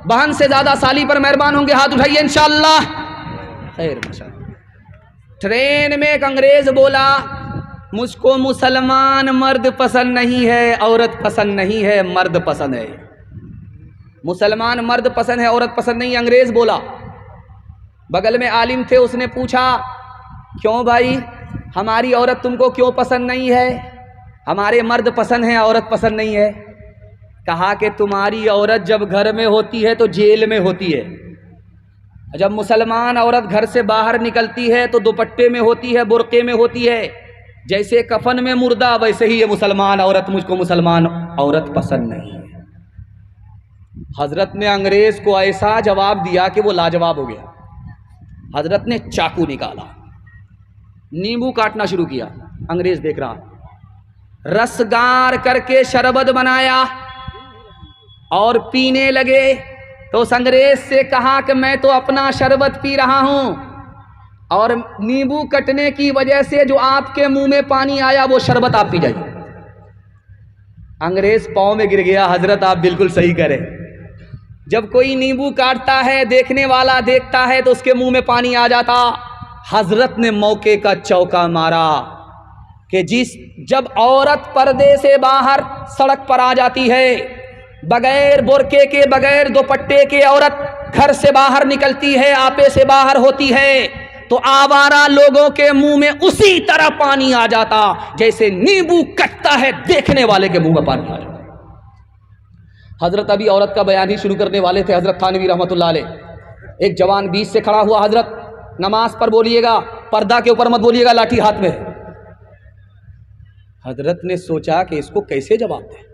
बहन से ज्यादा साली पर मेहरबान होंगे, हाथ उठाइए इंशाअल्लाह। खैर माशाअल्लाह। ट्रेन में एक अंग्रेज बोला, मुझको मुसलमान मर्द पसंद नहीं है, औरत पसंद नहीं है, मर्द पसंद है। मुसलमान मर्द पसंद है, औरत पसंद नहीं, अंग्रेज बोला। बगल में आलिम थे, उसने पूछा, क्यों भाई, हमारी औरत तुमको क्यों पसंद नहीं है? हमारे मर्द पसंद हैं, औरत पसंद नहीं है। कहा कि तुम्हारी औरत जब घर में होती है तो जेल में होती है, जब मुसलमान औरत घर से बाहर निकलती है तो दुपट्टे में होती है, बुर्के में होती है। जैसे कफन में मुर्दा, वैसे ही ये मुसलमान औरत, मुझको मुसलमान औरत पसंद नहीं है। हजरत ने अंग्रेज को ऐसा जवाब दिया कि वो लाजवाब हो गया। हजरत ने चाकू निकाला, नींबू काटना शुरू किया। अंग्रेज देख रहा, रस गार करके शरबत बनाया और पीने लगे। तो उस अंग्रेज से कहा कि मैं तो अपना शरबत पी रहा हूं और नींबू कटने की वजह से जो आपके मुंह में पानी आया वो शरबत आप पी जाइए। अंग्रेज पांव में गिर गया, हजरत आप बिल्कुल सही करें। जब कोई नींबू काटता है, देखने वाला देखता है तो उसके मुंह में पानी आ जाता। हजरत ने मौके का चौका मारा कि जब औरत पर्दे से बाहर सड़क पर आ जाती है, बगैर बुर्के के, बगैर दुपट्टे के औरत घर से बाहर निकलती है, आपे से बाहर होती है, तो आवारा लोगों के मुंह में उसी तरह पानी आ जाता जैसे नींबू कटता है, देखने वाले के मुंह में पानी आ जाता। हजरत अभी औरत का बयान ही शुरू करने वाले थे। हजरत थानवी रहमतुल्लाह अलैह, एक जवान बीच से खड़ा हुआ, हजरत नमाज पर बोलिएगा, पर्दा के ऊपर मत बोलिएगा, लाठी हाथ में। हजरत ने सोचा कि इसको कैसे जवाब दे।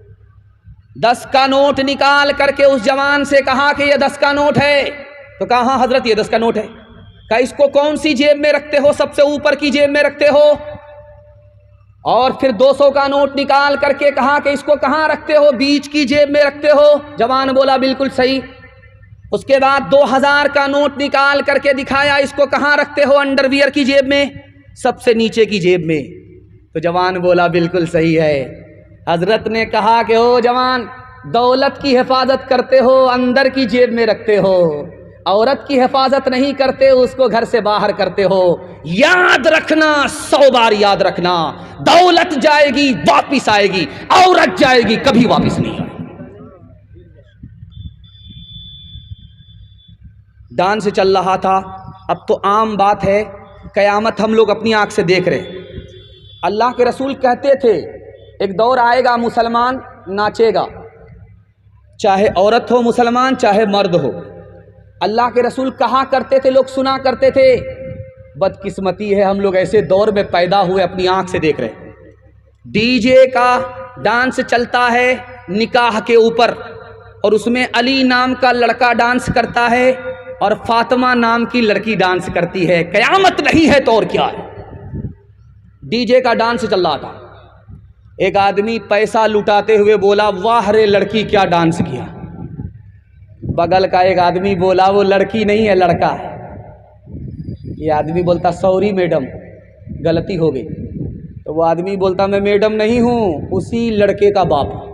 10 का नोट निकाल करके उस जवान से कहा कि ये 10 का नोट है। तो कहा हाँ हजरत ये 10 का नोट है। कहा इसको कौन सी जेब में रखते हो? सबसे ऊपर की जेब में रखते हो। और फिर 200 का नोट निकाल करके कहा कि इसको कहाँ रखते हो? बीच की जेब में रखते हो। जवान बोला बिल्कुल सही। उसके बाद 2000 का नोट निकाल करके दिखाया, इसको कहाँ रखते हो? अंडरवियर की जेब में, सबसे नीचे की जेब में। तो जवान बोला बिल्कुल सही है। हजरत ने कहा कि ओ जवान, दौलत की हिफाजत करते हो, अंदर की जेब में रखते हो, औरत की हिफाजत नहीं करते, उसको घर से बाहर करते हो। याद रखना, 100 बार याद रखना, दौलत जाएगी वापिस आएगी, औरत जाएगी कभी वापिस नहीं आएगी। दान से चल रहा था, अब तो आम बात है, कयामत हम लोग अपनी आंख से देख रहे। अल्लाह के रसूल कहते थे एक दौर आएगा मुसलमान नाचेगा, चाहे औरत हो मुसलमान, चाहे मर्द हो। अल्लाह के रसूल कहा करते थे, लोग सुना करते थे। बदकिस्मती है हम लोग ऐसे दौर में पैदा हुए, अपनी आंख से देख रहे। डीजे का डांस चलता है निकाह के ऊपर, और उसमें अली नाम का लड़का डांस करता है और फातिमा नाम की लड़की डांस करती है। कयामत नहीं है तो और क्या है। डीजे का डांस चल रहा था, एक आदमी पैसा लुटाते हुए बोला, वाह रे लड़की क्या डांस किया। बगल का एक आदमी बोला, वो लड़की नहीं है लड़का है। ये आदमी बोलता, सॉरी मैडम गलती हो गई। तो वो आदमी बोलता, मैं मैडम नहीं हूँ, उसी लड़के का बाप।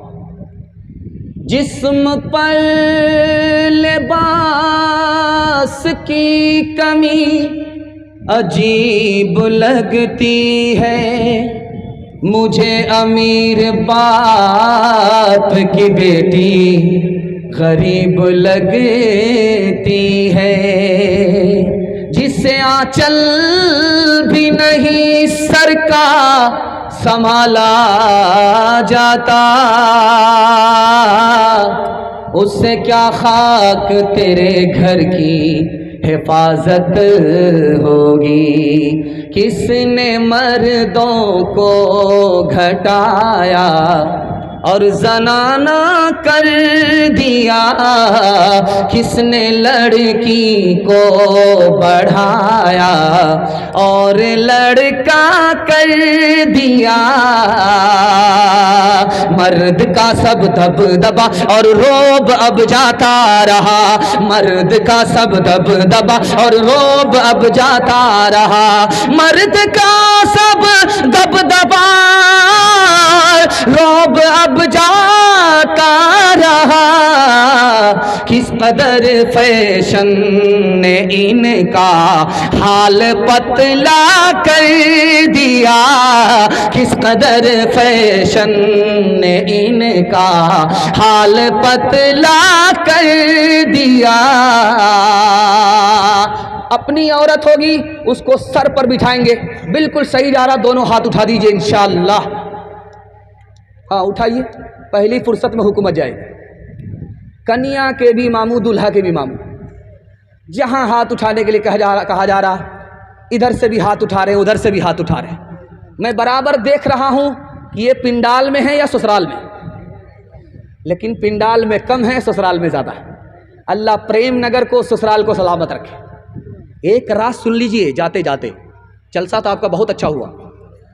जिस्म पर लिबास की कमी अजीब लगती है, मुझे अमीर बाप की बेटी गरीब लगती है। जिसे आंचल भी नहीं सर का संभाला जाता, उससे क्या खाक तेरे घर की हिफाजत होगी। किसने मर्दों को घटाया और जनाना कर दिया, किसने लड़की को बढ़ाया और लड़का कर दिया। मर्द का सब दबदबा और रोब अब जाता रहा, मर्द का सब दबदबा और रोब अब जाता रहा, मर्द का सब दबदबा रोब अब जा का रहा, किस कदर फैशन ने इनका हाल पतला कर दिया, किस कदर फैशन ने इनका हाल पतला कर दिया। अपनी औरत होगी उसको सर पर बिठाएंगे, बिल्कुल सही जा रहा, दोनों हाथ उठा दीजिए इंशाअल्लाह। हाँ उठाइए, पहली फुर्सत में हुक्म जाएगा। कन्या के भी मामू, दूल्हा के भी मामू। जहाँ हाथ उठाने के लिए कहा जा रहा, इधर से भी हाथ उठा रहे हैं, उधर से भी हाथ उठा रहे हैं। मैं बराबर देख रहा हूँ कि ये पिंडाल में है या ससुराल में, लेकिन पिंडाल में कम है, ससुराल में ज़्यादा है। अल्लाह प्रेम नगर को, ससुराल को सलामत रखे। एक रात सुन लीजिए जाते जाते, जलसा तो आपका बहुत अच्छा हुआ,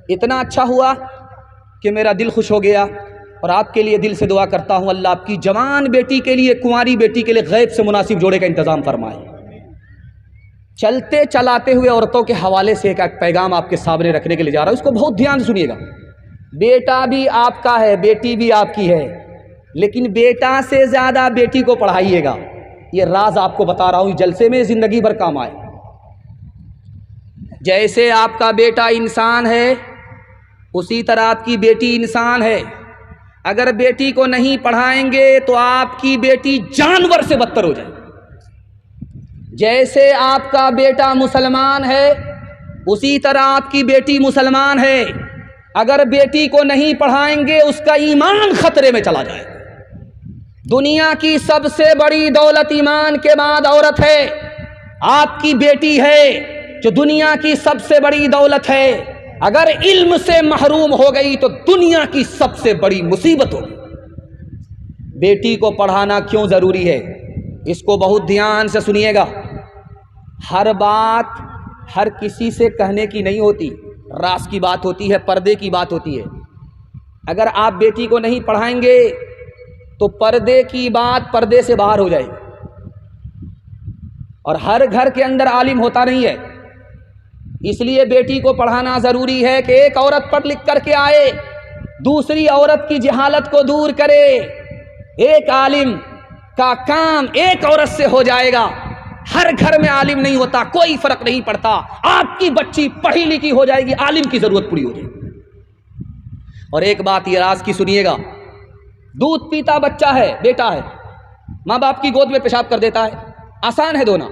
इतना अच्छा हुआ कि मेरा दिल खुश हो गया। और आपके लिए दिल से दुआ करता हूँ, अल्लाह आपकी जवान बेटी के लिए, कुंवारी बेटी के लिए गैब से मुनासिब जोड़े का इंतज़ाम फरमाए। चलते चलाते हुए औरतों के हवाले से एक पैगाम आपके सामने रखने के लिए जा रहा है, उसको बहुत ध्यान से सुनिएगा। बेटा भी आपका है, बेटी भी आपकी है, लेकिन बेटा से ज़्यादा बेटी को पढ़ाइएगा। ये राज आपको बता रहा हूँ, जलसे में ज़िंदगी भर काम आए। जैसे आपका बेटा इंसान है, उसी तरह आपकी बेटी इंसान है। अगर बेटी को नहीं पढ़ाएंगे तो आपकी बेटी जानवर से बदतर हो जाए। जैसे आपका बेटा मुसलमान है, उसी तरह आपकी बेटी मुसलमान है। अगर बेटी को नहीं पढ़ाएंगे उसका ईमान खतरे में चला जाए। दुनिया की सबसे बड़ी दौलत ईमान के बाद औरत है। आपकी बेटी है जो दुनिया की सबसे बड़ी दौलत है। अगर इल्म से महरूम हो गई तो दुनिया की सबसे बड़ी मुसीबत होगी। बेटी को पढ़ाना क्यों ज़रूरी है, इसको बहुत ध्यान से सुनिएगा। हर बात हर किसी से कहने की नहीं होती, राज की बात होती है, पर्दे की बात होती है। अगर आप बेटी को नहीं पढ़ाएंगे तो पर्दे की बात पर्दे से बाहर हो जाएगी। और हर घर के अंदर आलिम होता नहीं है, इसलिए बेटी को पढ़ाना ज़रूरी है कि एक औरत पढ़ लिख करके आए, दूसरी औरत की जहालत को दूर करे। एक आलिम का काम एक औरत से हो जाएगा। हर घर में आलिम नहीं होता, कोई फर्क नहीं पड़ता। आपकी बच्ची पढ़ी लिखी हो जाएगी, आलिम की ज़रूरत पूरी हो जाएगी। और एक बात ये राज की सुनिएगा, दूध पीता बच्चा है, बेटा है, माँ बाप की गोद में पेशाब कर देता है, आसान है धोना।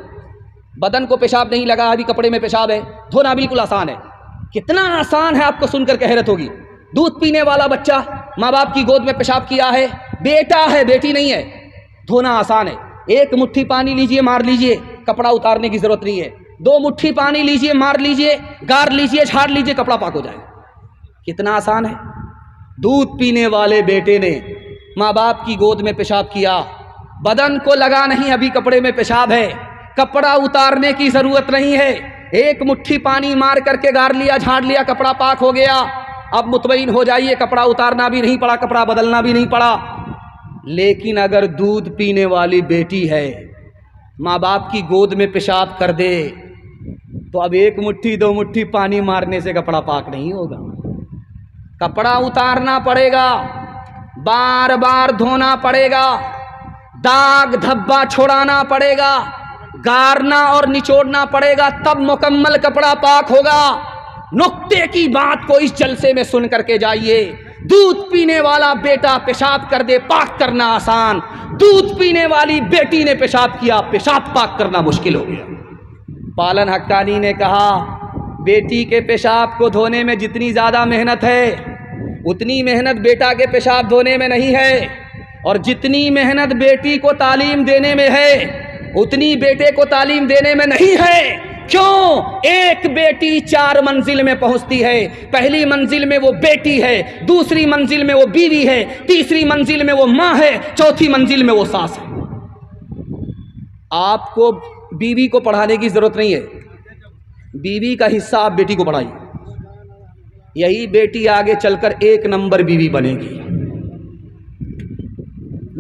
बदन को पेशाब नहीं लगा, अभी कपड़े में पेशाब है, धोना बिल्कुल आसान है। कितना आसान है, आपको सुनकर के हैरत होगी। दूध पीने वाला बच्चा माँ बाप की गोद में पेशाब किया है, बेटा है, बेटी नहीं है, धोना आसान है। एक मुट्ठी पानी लीजिए, मार लीजिए, कपड़ा उतारने की जरूरत नहीं है। दो मुट्ठी पानी लीजिए, मार लीजिए, गार लीजिए, झाड़ लीजिए, कपड़ा पाक हो जाएगा। कितना आसान है। दूध पीने वाले बेटे ने माँ बाप की गोद में पेशाब किया, बदन को लगा नहीं, अभी कपड़े में पेशाब है, कपड़ा उतारने की जरूरत नहीं है। एक मुट्ठी पानी मार करके गार लिया, झाड़ लिया, कपड़ा पाक हो गया। अब मुतमईन हो जाइए, कपड़ा उतारना भी नहीं पड़ा, कपड़ा बदलना भी नहीं पड़ा। लेकिन अगर दूध पीने वाली बेटी है, माँ बाप की गोद में पेशाब कर दे, तो अब एक मुट्ठी दो मुट्ठी पानी मारने से कपड़ा पाक नहीं होगा। कपड़ा उतारना पड़ेगा, बार बार धोना पड़ेगा, दाग धब्बा छोड़ाना पड़ेगा, गारना और निचोड़ना पड़ेगा, तब मुकम्मल कपड़ा पाक होगा। नुक्ते की बात को इस जलसे में सुन करके जाइए। दूध पीने वाला बेटा पेशाब कर दे, पाक करना आसान। दूध पीने वाली बेटी ने पेशाब किया, पेशाब पाक करना मुश्किल हो गया। पालन हक्कानी ने कहा, बेटी के पेशाब को धोने में जितनी ज़्यादा मेहनत है, उतनी मेहनत बेटा के पेशाब धोने में नहीं है। और जितनी मेहनत बेटी को तालीम देने में है, उतनी बेटे को तालीम देने में नहीं है। क्यों? एक बेटी 4 मंजिल में पहुंचती है। पहली मंजिल में वो बेटी है, दूसरी मंजिल में वो बीवी है, तीसरी मंजिल में वो माँ है, चौथी मंजिल में वो सास है। आपको बीवी को पढ़ाने की जरूरत नहीं है, बीवी का हिस्सा आप बेटी को पढ़ाइए। यही बेटी आगे चलकर 1 नंबर बीवी बनेगी।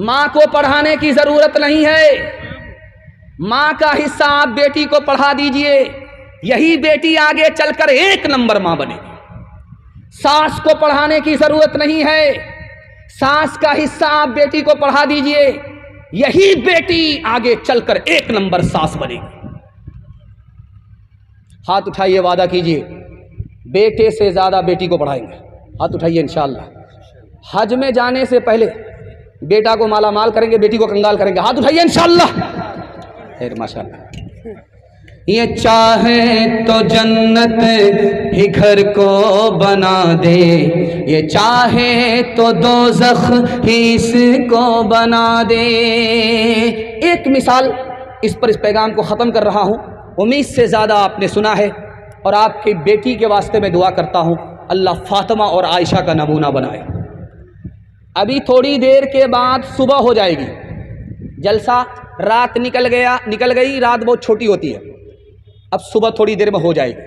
माँ को पढ़ाने की जरूरत नहीं है, माँ का हिस्सा आप बेटी को पढ़ा दीजिए, यही बेटी आगे चलकर 1 नंबर माँ बनेगी। सास को पढ़ाने की जरूरत नहीं है, सास का हिस्सा आप बेटी को पढ़ा दीजिए, यही बेटी आगे चलकर 1 नंबर सास बनेगी। हाथ उठाइए, वादा कीजिए बेटे से ज्यादा बेटी को पढ़ाएंगे। हाथ उठाइए इंशाअल्लाह। हज में जाने से पहले बेटा को माला माल करेंगे, बेटी को कंगाल करेंगे। हाथ उठाइए इंशाअल्लाह। खैर माशाअल्लाह। ये चाहे तो जन्नत ही घर को बना दे, ये चाहे तो दोज़ख ही इसको बना दे। एक मिसाल इस पर इस पैगाम को ख़त्म कर रहा हूँ। उम्मीद से ज़्यादा आपने सुना है और आपकी बेटी के वास्ते मैं दुआ करता हूँ अल्लाह फ़ातिमा और आयशा का नमूना बनाए। अभी थोड़ी देर के बाद सुबह हो जाएगी, जलसा रात निकल गई, रात बहुत छोटी होती है, अब सुबह थोड़ी देर में हो जाएगी।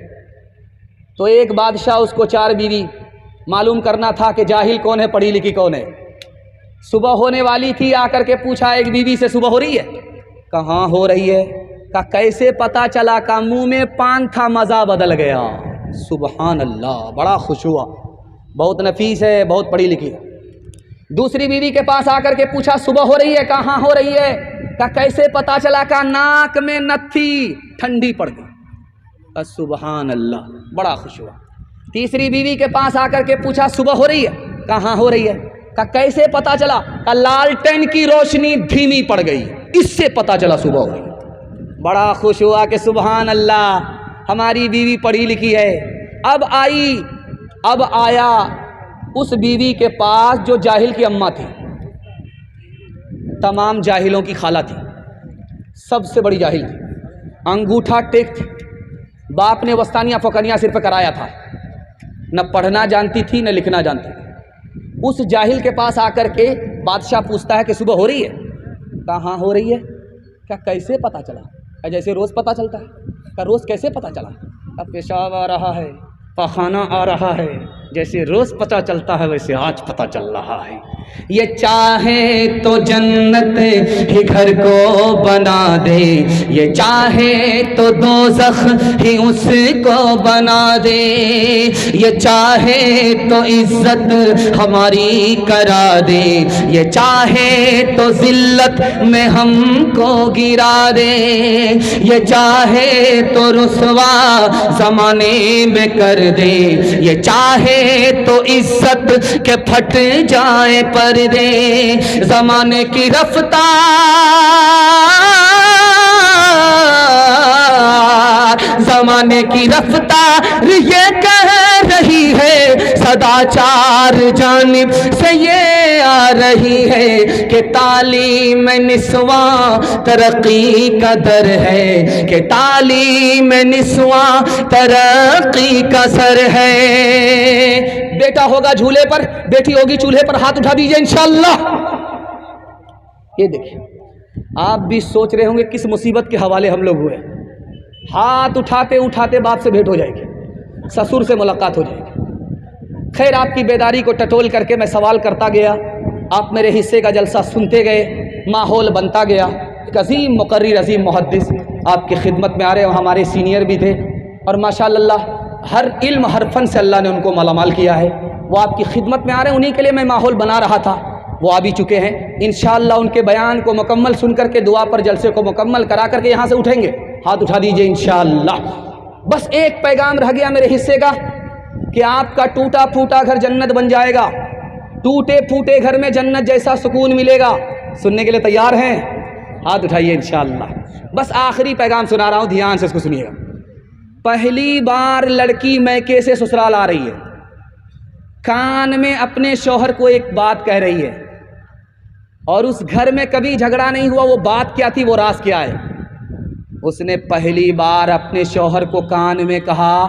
तो एक बादशाह, उसको 4 बीवी, मालूम करना था कि जाहिल कौन है, पढ़ी लिखी कौन है। सुबह होने वाली थी, आकर के पूछा एक बीवी से सुबह हो रही है? कहाँ हो रही है? का कैसे पता चला? का मुंह में पान था, मज़ा बदल गया। सुबहान अल्लाह, बड़ा खुश हुआ, बहुत नफीस है, बहुत पढ़ी लिखी है। दूसरी बीवी के पास आकर के पूछा सुबह हो रही है? कहाँ हो रही है? का कैसे पता चला? का नाक में नथी, ठंडी पड़ गई। सुबहान अल्लाह, बड़ा खुश हुआ। तीसरी बीवी के पास आकर के पूछा सुबह हो रही है? कहाँ हो रही है? का कैसे पता चला? का लालटेन की रोशनी धीमी पड़ गई, इससे पता चला सुबह हो गई। बड़ा खुश हुआ कि सुबहान अल्लाह, हमारी बीवी पढ़ी लिखी है। अब आया उस बीवी के पास जो जाहिल की अम्मा थी, तमाम जाहिलों की खाला थी, सबसे बड़ी जाहिल थी, अंगूठा टेक थी, बाप ने वस्तानिया फ़कनिया सिर पे कराया था, न पढ़ना जानती थी न लिखना जानती थी। उस जाहिल के पास आकर के बादशाह पूछता है कि सुबह हो रही है? कहाँ हो रही है? क्या कैसे पता चला? क्या जैसे रोज़ पता चलता है? क्या रोज़ कैसे पता चला? अब पेशाब आ रहा है, पखाना आ रहा है, जैसे रोज़ पता चलता है वैसे आज पता चल रहा है। ये चाहे तो जन्नत ही घर को बना दे, ये चाहे तो दोज़ख ही उसको बना दे, ये चाहे तो इज्जत हमारी करा दे, ये चाहे तो जिल्लत में हमको गिरा दे, ये चाहे तो रुसवा ज़माने में कर दे, ये चाहे तो इज्जत के फट जाए पर्दे। ज़माने की रफ्तार ज़माने की रफ्तार ये कह रही है, सदाचार जानिब से ये आ रही है कि तालीम निस्वा तरक्की का दर है, कि तालीम निस्वा तरक्की का सर है। बेटा होगा झूले पर, बेटी होगी चूल्हे पर। हाथ उठा दीजिए इंशाअल्लाह। ये देखिए, आप भी सोच रहे होंगे किस मुसीबत के हवाले हम लोग हुए। हाथ उठाते उठाते बाप से भेंट हो जाएगी, ससुर से मुलाकात हो जाएगी। खैर, आपकी बेदारी को टटोल करके मैं सवाल करता गया, आप मेरे हिस्से का जलसा सुनते गए, माहौल बनता गया। एक अजीम मुकर्रिर, अजीम मुहद्दिस आपकी खिदमत में आ रहे हैं, हमारे सीनियर भी थे और माशाअल्लाह हर इल्म हर फन से अल्लाह ने उनको मालामाल किया है। वो आपकी खिदमत में आ रहे हैं, उन्हीं के लिए मैं माहौल बना रहा था। वो आ भी चुके हैं। इंशाअल्लाह उनके बयान को मुकम्मल सुन करके, दुआ पर जलसे को मुकम्मल करा करके यहाँ से उठेंगे। हाथ उठा दीजिए इंशाअल्लाह। बस एक पैगाम रह गया मेरे हिस्से का कि आपका टूटा फूटा घर जन्नत बन जाएगा, टूटे फूटे घर में जन्नत जैसा सुकून मिलेगा। सुनने के लिए तैयार हैं? हाथ उठाइए इंशाअल्लाह। बस आखिरी पैगाम सुना रहा हूँ, ध्यान से इसको सुनिएगा। पहली बार लड़की मैके से ससुराल आ रही है, कान में अपने शौहर को एक बात कह रही है और उस घर में कभी झगड़ा नहीं हुआ। वो बात क्या थी, वो राज क्या है? उसने पहली बार अपने शौहर को कान में कहा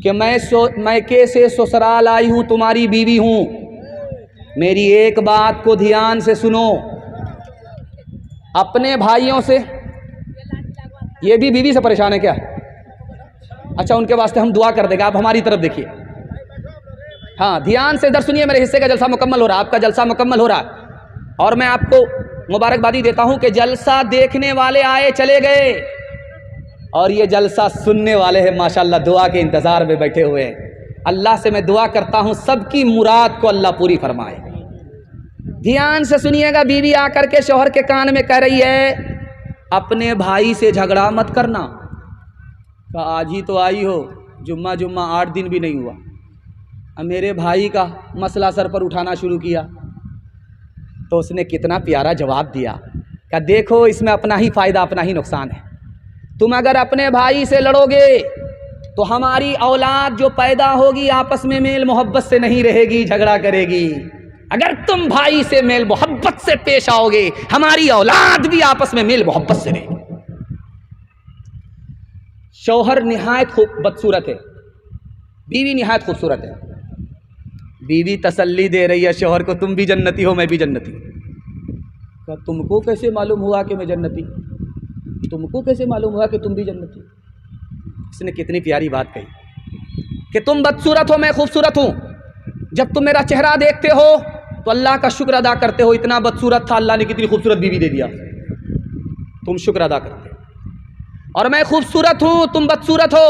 कि मैं मैके से ससुराल आई हूँ, तुम्हारी बीवी हूँ, मेरी एक बात को ध्यान से सुनो। अपने भाइयों से, ये भी बीवी से परेशान है क्या? अच्छा, उनके वास्ते हम दुआ कर देंगे, आप हमारी तरफ देखिए। हाँ, ध्यान से इधर सुनिए, मेरे हिस्से का जलसा मुकम्मल हो रहा है, आपका जलसा मुकम्मल हो रहा है और मैं आपको मुबारकबादी देता हूं कि जलसा देखने वाले आए चले गए और ये जलसा सुनने वाले हैं माशाअल्लाह दुआ के इंतज़ार में बैठे हुए हैं। अल्लाह से मैं दुआ करता हूँ सबकी मुराद को अल्लाह पूरी फरमाए। ध्यान से सुनिएगा, बीवी आकर के शौहर के कान में कह रही है अपने भाई से झगड़ा मत करना। कहा आज ही तो आई हो, जुम्मा 8 दिन भी नहीं हुआ, अब मेरे भाई का मसला सर पर उठाना शुरू किया। तो उसने कितना प्यारा जवाब दिया, कहा देखो इसमें अपना ही फ़ायदा अपना ही नुकसान है। तुम अगर अपने भाई से लड़ोगे तो हमारी औलाद जो पैदा होगी आपस में मेल मोहब्बत से नहीं रहेगी, झगड़ा करेगी। अगर तुम भाई से मेल मोहब्बत से पेश आओगे हमारी औलाद भी आपस में मेल मोहब्बत से रहेगी। शौहर निहायत खूब बदसूरत है, बीवी निहायत खूबसूरत है। बीवी तसल्ली दे रही है शौहर को, तुम भी जन्नती हो मैं भी जन्नती हूँ। तुमको कैसे मालूम हुआ कि मैं जन्नती, तुमको कैसे मालूम हुआ कि तुम भी जन्नती। इसने कितनी प्यारी बात कही कि तुम बदसूरत हो मैं खूबसूरत हूँ। जब तुम मेरा चेहरा देखते हो तो अल्लाह का शुक्र अदा करते हो, इतना बदसूरत था अल्लाह ने कितनी खूबसूरत बीवी दे दिया, तुम शुक्र अदा करते हो। और मैं खूबसूरत हूँ तुम बदसूरत हो,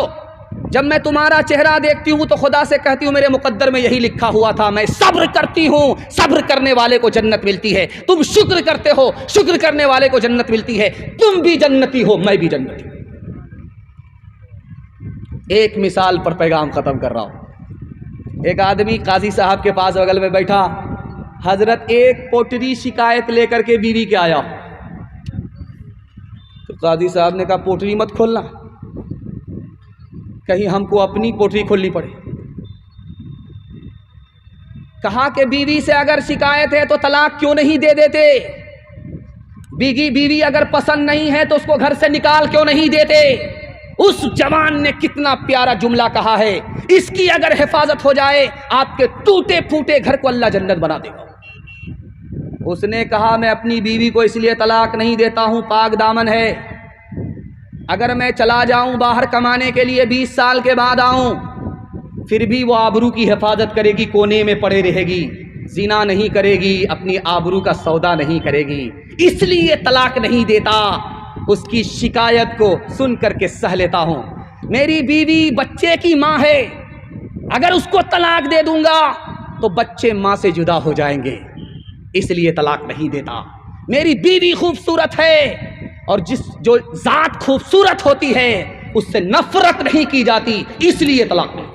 जब मैं तुम्हारा चेहरा देखती हूँ तो खुदा से कहती हूँ मेरे मुकद्दर में यही लिखा हुआ था, मैं सब्र करती हूँ, सब्र करने वाले को जन्नत मिलती है। तुम शुक्र करते हो, शुक्र करने वाले को जन्नत मिलती है। तुम भी जन्नती हो मैं भी जन्नती हूँ। एक मिसाल पर पैगाम ख़त्म कर रहा हूँ। एक आदमी काजी साहब के पास बगल में बैठा, हजरत एक पोटरी शिकायत लेकर के बीवी के आया। तो काजी साहब ने कहा पोटरी मत खोलना, कहीं हमको अपनी पोटरी खोलनी पड़े। कहा कि बीवी से अगर शिकायत है तो तलाक क्यों नहीं दे देते, बीवी अगर पसंद नहीं है तो उसको घर से निकाल क्यों नहीं देते। उस जवान ने कितना प्यारा जुमला कहा है, इसकी अगर हिफाजत हो जाए आपके टूटे फूटे घर को अल्लाह जन्नत बना देगा। उसने कहा मैं अपनी बीवी को इसलिए तलाक नहीं देता हूं, पाक दामन है, अगर मैं चला जाऊं बाहर कमाने के लिए 20 साल के बाद आऊं फिर भी वो आबरू की हिफाजत करेगी, कोने में पड़े रहेगी, जिना नहीं करेगी, अपनी आबरू का सौदा नहीं करेगी, इसलिए तलाक नहीं देता। उसकी शिकायत को सुन करके सह लेता हूं। मेरी बीवी बच्चे की माँ है, अगर उसको तलाक दे दूंगा तो बच्चे माँ से जुदा हो जाएंगे, इसलिए तलाक नहीं देता। मेरी बीवी खूबसूरत है और जो जात खूबसूरत होती है उससे नफरत नहीं की जाती, इसलिए तलाक नहीं।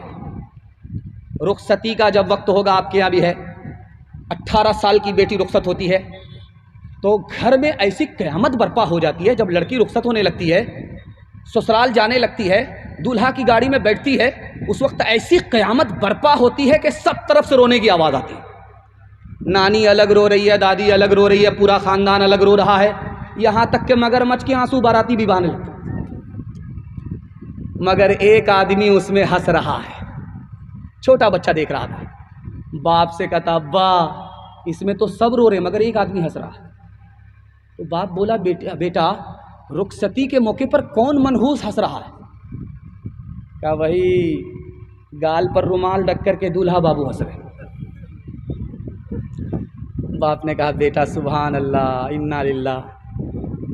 रुखसती का जब वक्त होगा, आपके यहाँ भी है, 18 साल की बेटी रुखसत होती है तो घर में ऐसी क़यामत बर्पा हो जाती है। जब लड़की रुखसत होने लगती है, ससुराल जाने लगती है, दूल्हा की गाड़ी में बैठती है, उस वक्त ऐसी क़यामत बर्पा होती है कि सब तरफ से रोने की आवाज़ आती है। नानी अलग रो रही है, दादी अलग रो रही है, पूरा ख़ानदान अलग रो रहा है, यहाँ तक कि मगरमच्छ के आंसू बाराती भी बहाने लगते, मगर एक आदमी उसमें हंस रहा है। छोटा बच्चा देख रहा था, बाप से कहता अब्बा इसमें तो सब रो रहे मगर एक आदमी हंस रहा है। तो बाप बोला बेटा रुखसती के मौके पर कौन मनहूस हंस रहा है। क्या वही गाल पर रुमाल ढक कर के दूल्हा बाबू हंस रहे। बाप ने कहा बेटा सुभान अल्लाह इन्ना लिल्लाह,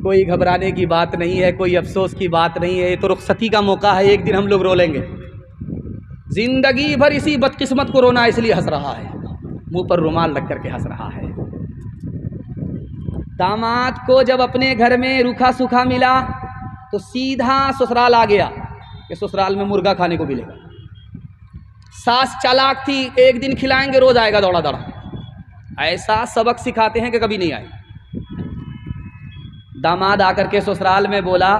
कोई घबराने की बात नहीं है, कोई अफसोस की बात नहीं है, ये तो रुखसती का मौका है, एक दिन हम लोग रो लेंगे, जिंदगी भर इसी बदकिस्मत को रोना इसलिए हंस रहा है, मुंह पर रुमाल रख करके हंस रहा है। दामाद को जब अपने घर में रूखा सूखा मिला तो सीधा ससुराल आ गया कि ससुराल में मुर्गा खाने को मिलेगा। सास चालाक थी, एक दिन खिलाएंगे रोज आएगा दौड़ा दौड़ा, ऐसा सबक सिखाते हैं कि कभी नहीं आए। दामाद आकर के ससुराल में बोला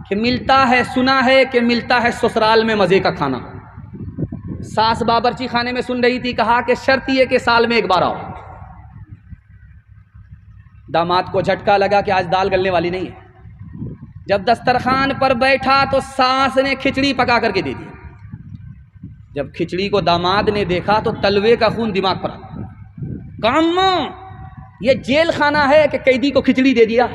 कि मिलता है, सुना है कि मिलता है ससुराल में मज़े का खाना। सास बावर्ची खाने में सुन रही थी, कहा कि शर्त ये कि साल में एक बार आओ। दामाद को झटका लगा कि आज दाल गलने वाली नहीं है। जब दस्तरखान पर बैठा तो सास ने खिचड़ी पका करके दे दी। जब खिचड़ी को दामाद ने देखा तो तलवे का खून दिमाग पर आ, काम ये जेल खाना है कि कैदी को खिचड़ी दे दिया।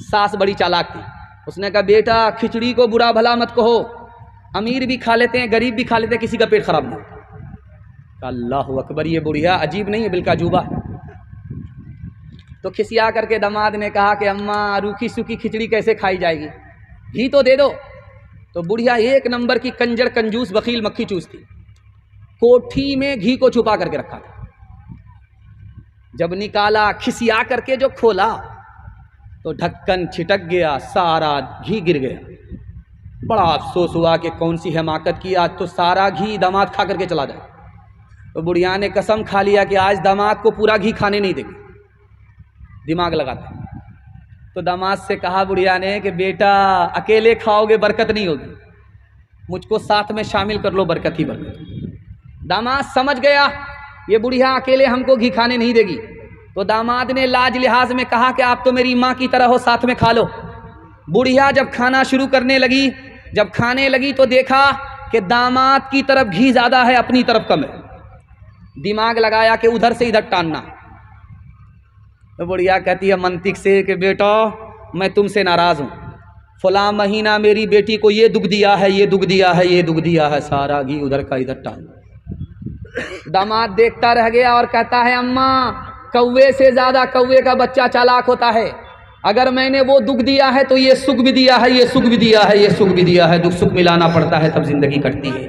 सास बड़ी चालाक थी, उसने कहा बेटा खिचड़ी को बुरा भला मत कहो, अमीर भी खा लेते हैं, गरीब भी खा लेते हैं, किसी का पेट खराब नहीं। अल्लाह अकबर, ये बुढ़िया अजीब नहीं है, बिल्का अजूबा। तो खिसिया करके दामाद ने कहा कि अम्मा रूखी सूखी खिचड़ी कैसे खाई जाएगी, घी तो दे दो। तो बुढ़िया एक नंबर की कंजर कंजूस बखील मक्खी चूसती, कोठी में घी को छुपा करके रखा था। जब निकाला, खिसिया करके जो खोला तो ढक्कन छिटक गया, सारा घी गिर गया। बड़ा अफसोस हुआ कि कौन सी हिमाकत की, आज तो सारा घी दामाद खा करके चला जाए। तो बुढ़िया ने कसम खा लिया कि आज दामाद को पूरा घी खाने नहीं देगी, दिमाग लगाते। तो दामाद से कहा बुढ़िया ने कि बेटा अकेले खाओगे बरकत नहीं होगी, मुझको साथ में शामिल कर लो, बरकत ही बरकत। दामाद समझ गया ये बुढ़िया अकेले हमको घी खाने नहीं देगी, तो दामाद ने लाज लिहाज में कहा कि आप तो मेरी माँ की तरह हो, साथ में खा लो। बुढ़िया जब खाना शुरू करने लगी, जब खाने लगी तो देखा कि दामाद की तरफ घी ज़्यादा है, अपनी तरफ कम है। दिमाग लगाया कि उधर से इधर टानना। तो बुढ़िया कहती है मंतिक से कि बेटा मैं तुमसे नाराज़ हूँ, फलां महीना मेरी बेटी को ये दुख दिया है, ये दुख दिया है, ये दुख दिया है, सारा घी उधर का इधर टान। दामाद देखता रह गया और कहता है अम्मा कौवे से ज़्यादा कौवे का बच्चा चालाक होता है, अगर मैंने वो दुख दिया है तो ये सुख भी दिया है, ये सुख भी दिया है, ये सुख भी दिया है, दुख सुख मिलाना पड़ता है तब जिंदगी कटती है।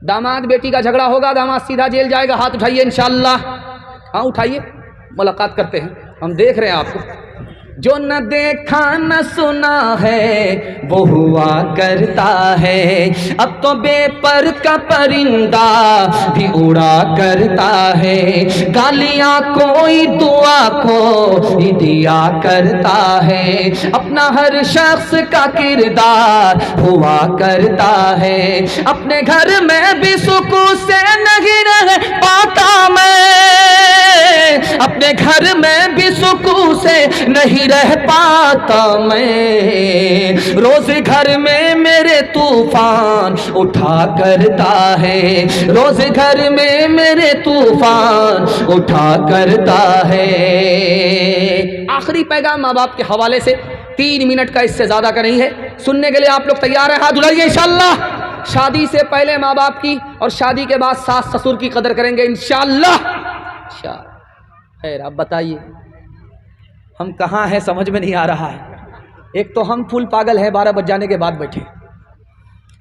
दामाद बेटी का झगड़ा होगा, दामाद सीधा जेल जाएगा, हाथ उठाइए इंशाअल्लाह। हाँ उठाइए, मुलाकात करते हैं, हम देख रहे हैं आपको। जो न देखा न सुना है वो हुआ करता है, अब तो बेपर का परिंदा भी उड़ा करता है, गालियां कोई दुआ को ही दिया करता है, अपना हर शख्स का किरदार हुआ करता है, अपने घर में भी सुकून से नहीं रह पाता मैं, अपने घर में भी सुकून से नहीं रह पाता मैं, रोज घर में मेरे तूफान उठा करता है, रोज घर में मेरे तूफान उठा करता है। आखिरी पैगाम माँ बाप के हवाले से, 3 मिनट का, इससे ज्यादा का नहीं है। सुनने के लिए आप लोग तैयार हैं? हाथ उठाइए इंशाअल्लाह। शादी से पहले माँ बाप की और शादी के बाद सास ससुर की कदर करेंगे इंशाअल्लाह। खैर आप बताइए हम कहाँ हैं, समझ में नहीं आ रहा है। एक तो हम फुल पागल हैं, 12 बज जाने के बाद बैठे।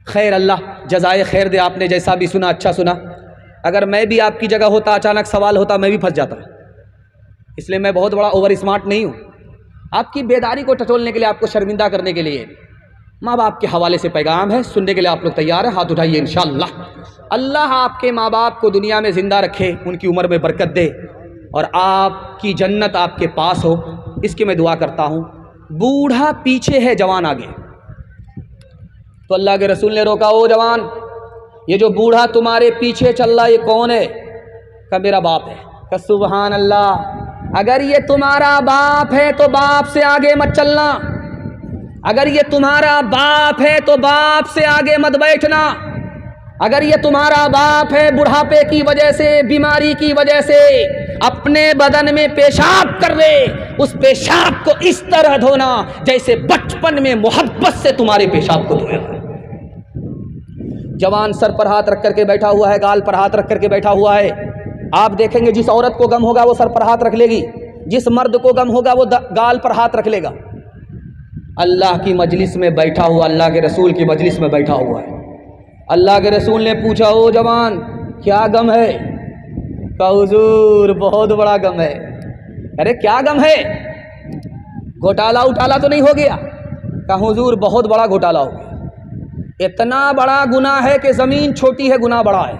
खैर अल्लाह जज़ाए खैर दे, आपने जैसा भी सुना अच्छा सुना। अगर मैं भी आपकी जगह होता, अचानक सवाल होता, मैं भी फंस जाता, इसलिए मैं बहुत बड़ा ओवर स्मार्ट नहीं हूँ। आपकी बेदारी को टटोलने के लिए, आपको शर्मिंदा करने के लिए माँ बाप के हवाले से पैगाम है। सुनने के लिए आप लोग तैयार हैं? हाथ उठाइए इंशाअल्लाह। अल्लाह आपके माँ बाप को दुनिया में ज़िंदा रखे, उनकी उम्र में बरकत दे और आपकी जन्नत आपके पास हो, इसकी मैं दुआ करता हूँ। बूढ़ा पीछे है, जवान आगे। तो अल्लाह के रसूल ने रोका, ओ जवान, ये जो बूढ़ा तुम्हारे पीछे चल रहा है ये कौन है? कहा मेरा बाप है। कहा सुभान अल्लाह, अगर ये तुम्हारा बाप है तो बाप से आगे मत चलना, अगर ये तुम्हारा बाप है तो बाप से आगे मत बैठना, अगर ये तुम्हारा बाप है बुढ़ापे की वजह से, बीमारी की वजह से अपने बदन में पेशाब कर ले, उस पेशाब को इस तरह धोना जैसे बचपन में मोहब्बत से तुम्हारे पेशाब को धोया। जवान सर पर हाथ रख करके बैठा हुआ है, गाल पर हाथ रख करके बैठा हुआ है। आप देखेंगे जिस औरत को गम होगा वो सर पर हाथ रख लेगी, जिस मर्द को गम होगा वो गाल पर हाथ रख लेगा। अल्लाह की मजलिस में बैठा हुआ, अल्लाह के रसूल की मजलिस में बैठा हुआ है। अल्लाह के रसूल ने पूछा, ओ जवान क्या गम है? कहा हुजूर बहुत बड़ा गम है। अरे क्या गम है? घोटाला उटाला तो नहीं हो गया? कहा हुजूर बहुत बड़ा घोटाला हो गया, इतना बड़ा गुनाह है कि ज़मीन छोटी है, गुनाह बड़ा है,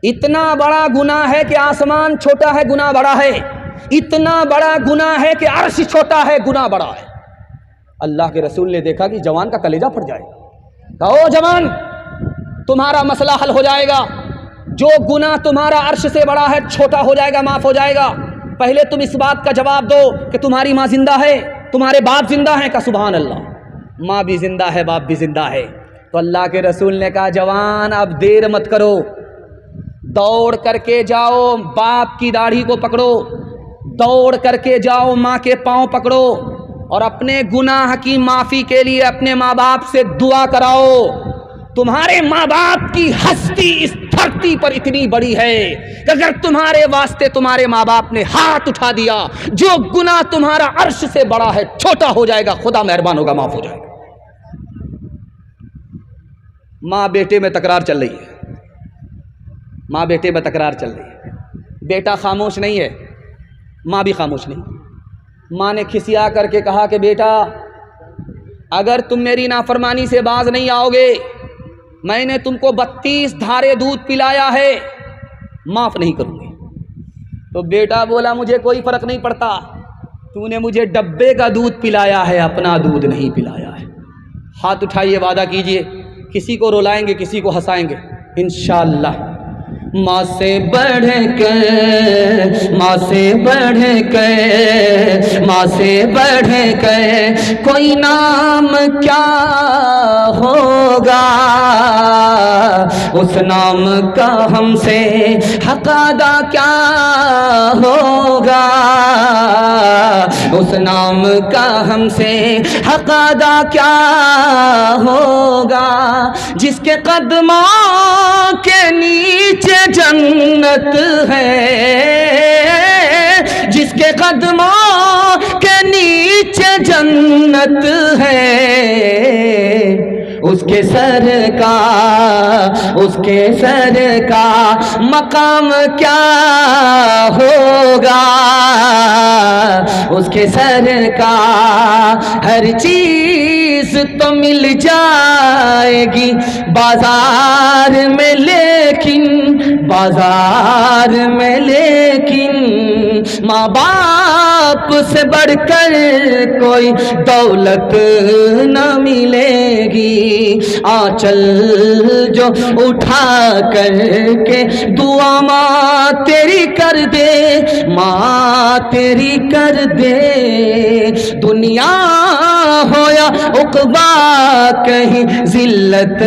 इतना बड़ा गुनाह है कि आसमान छोटा है, गुनाह बड़ा है, इतना बड़ा गुनाह है कि अर्श छोटा है, गुनाह बड़ा है। अल्लाह के रसूल ने देखा कि जवान का कलेजा फट जाएगा। कहो जवान तुम्हारा मसला हल हो जाएगा, जो गुनाह तुम्हारा अर्श से बड़ा है छोटा हो जाएगा, माफ हो जाएगा। पहले तुम इस बात का जवाब दो कि तुम्हारी माँ जिंदा है, तुम्हारे बाप जिंदा है? का सुभान अल्लाह, माँ भी जिंदा है, बाप भी जिंदा है। तो अल्लाह के रसूल ने कहा जवान अब देर मत करो, दौड़ करके जाओ, बाप की दाढ़ी को पकड़ो, दौड़ करके जाओ, माँ के पाँव पकड़ो और अपने गुनाह की माफ़ी के लिए अपने माँ बाप से दुआ कराओ। तुम्हारे माँ बाप की हस्ती इस धरती पर इतनी बड़ी है कि अगर तुम्हारे वास्ते तुम्हारे माँ बाप ने हाथ उठा दिया, जो गुनाह तुम्हारा अर्श से बड़ा है छोटा हो जाएगा, खुदा मेहरबान होगा, माफ हो जाएगा। माँ बेटे में तकरार चल रही है, माँ बेटे में तकरार चल रही है। बेटा खामोश नहीं है, माँ भी खामोश नहीं। माँ ने खिसिया करके कहा कि बेटा, अगर तुम मेरी नाफरमानी से बाज नहीं आओगे, मैंने तुमको 32 धारे दूध पिलाया है, माफ़ नहीं करूँगी। तो बेटा बोला, मुझे कोई फ़र्क नहीं पड़ता, तूने मुझे डब्बे का दूध पिलाया है, अपना दूध नहीं पिलाया है। हाथ उठाइए, वादा कीजिए, किसी को रुलाएंगे, किसी को हंसाएंगे इंशाअल्लाह। माँ से बढ़ कर, माँ से बढ़ कर, माँ से बढ़ कर कोई नाम क्या होगा, उस नाम का हमसे हक अदा क्या होगा, उस नाम का हमसे हक अदा क्या होगा। जिसके कदमों के नीचे जन्नत है, जिसके कदमों के नीचे जन्नत है, उसके सर का मकाम क्या होगा, उसके सर का हर चीज तो मिल जाएगी बाजार में, लेकिन बाजार में लेकिन माँ बाप से बढ़कर कोई दौलत न मिलेगी। आंचल जो उठा करके दुआ माँ तेरी कर दे, माँ तेरी कर दे, दुनिया हो या उक़बा कहीं जिल्लत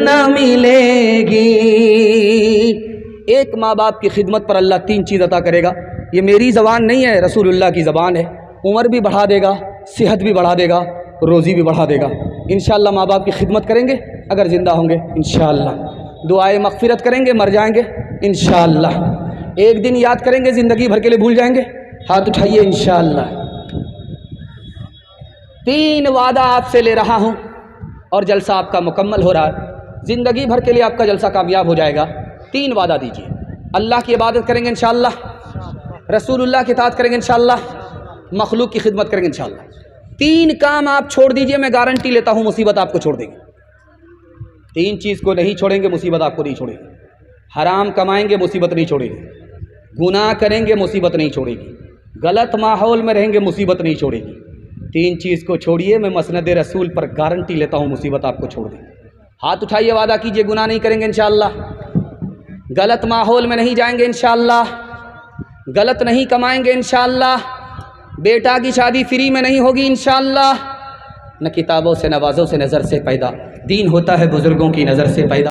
न मिलेगी। एक माँ बाप की खिदमत पर अल्लाह 3 चीज़ अता करेगा। ये मेरी ज़बान नहीं है, रसूलुल्लाह की ज़बान है। उम्र भी बढ़ा देगा, सेहत भी बढ़ा देगा, रोज़ी भी बढ़ा देगा। इंशाअल्लाह माँ बाप की खिदमत करेंगे अगर ज़िंदा होंगे इंशाअल्लाह। दुआए मग़फ़िरत करेंगे, मर जाएंगे इंशाअल्लाह। एक दिन याद करेंगे, ज़िंदगी भर के लिए भूल जाएंगे। हाथ उठाइए इंशाअल्लाह। 3 वादा आपसे ले रहा हूँ और जलसा आपका मुकम्मल हो रहा है। ज़िंदगी भर के लिए आपका जलसा कामयाब हो जाएगा। 3 वादा दीजिए। अल्लाह की इबादत करेंगे इंशाअल्लाह, रसूलुल्लाह की इताअत करेंगे इंशाअल्लाह, मखलूक की खिदमत करेंगे इंशाअल्लाह। 3 काम आप छोड़ दीजिए, मैं गारंटी लेता हूँ मुसीबत आपको छोड़ देगी। 3 चीज़ को नहीं छोड़ेंगे, मुसीबत आपको नहीं छोड़ेगी। हराम कमाएंगे, मुसीबत नहीं छोड़ेगी। गुनाह करेंगे, मुसीबत नहीं छोड़ेगी। गलत माहौल में रहेंगे, मुसीबत नहीं छोड़ेगी। 3 चीज़ को छोड़िए, मैं मसनद रसूल पर गारंटी लेता हूँ मुसीबत आपको छोड़ देगी। हाथ उठाइए, वादा कीजिए, गुनाह नहीं करेंगे इंशाअल्लाह, गलत माहौल में नहीं जाएंगे इंशाअल्लाह, गलत नहीं कमाएंगे इंशाअल्लाह, बेटा की शादी फ्री में नहीं होगी इंशाअल्लाह। न किताबों से नवाज़ों से नज़र से पैदा, दीन होता है बुज़ुर्गों की नज़र से पैदा।